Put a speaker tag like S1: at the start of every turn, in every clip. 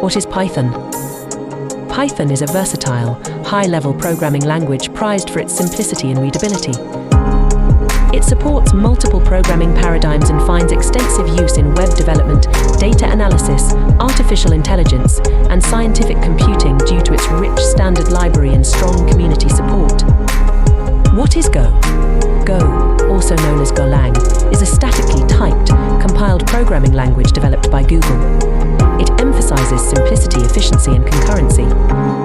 S1: What is Python? Python is a versatile, high-level programming language prized for its simplicity and readability. It supports multiple programming paradigms and finds extensive use in web development, data analysis, artificial intelligence, and scientific computing due to its rich standard library and strong community support. What is Go? Go, also known as Golang, is a statically typed, compiled programming language developed by Google. It emphasizes simplicity, efficiency, and concurrency.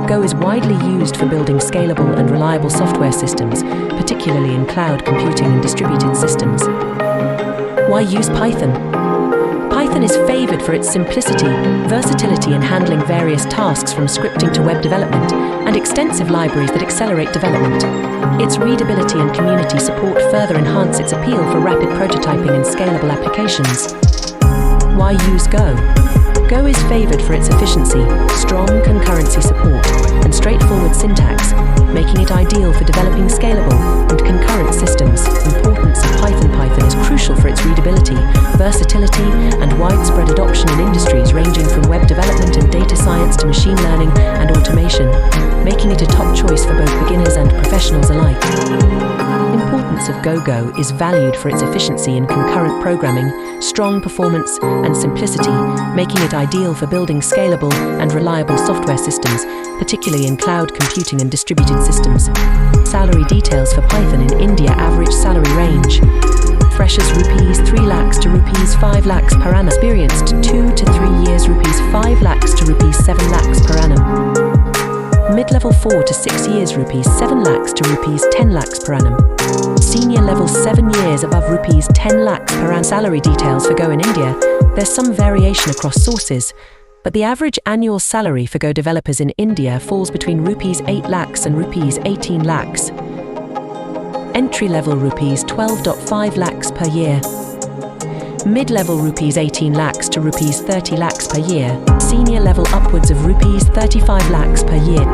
S1: Go is widely used for building scalable and reliable software systems, particularly in cloud computing and distributed systems. Why use Python? Python is favored for its simplicity, versatility in handling various tasks from scripting to web development, and extensive libraries that accelerate development. Its readability and community support further enhance its appeal for rapid prototyping and scalable applications. Why use Go? Go is favored for its efficiency, strong concurrency support, and straightforward syntax, making it ideal for developing scalable and concurrent systems. Importance of Python. Python is crucial for its readability, versatility, and widespread adoption in industries ranging from web development and data science to machine learning and automation, making it a top choice for both beginners and professionals alike. Importance of Go is valued for its efficiency in concurrent programming, strong performance, and simplicity, making it ideal for building scalable and reliable software systems, particularly in cloud computing and distributed systems. Salary details for Python in India. Average salary range: freshers ₹3 lakhs to ₹5 lakhs per annum, experienced 2 to 3 years ₹5 lakhs to ₹7 lakhs per annum, mid-level 4 to 6 years ₹7 lakhs to ₹10 lakhs per annum, senior level 7 years above ₹10 lakhs per annum. Salary details for Go in India. There's some variation across sources, but the average annual salary for Go developers in India falls between ₹8 lakhs and ₹18 lakhs. Entry-level ₹12.5 lakhs per year. Mid-level ₹18 lakhs to ₹30 lakhs per year. Senior level upwards of ₹35 lakhs per year.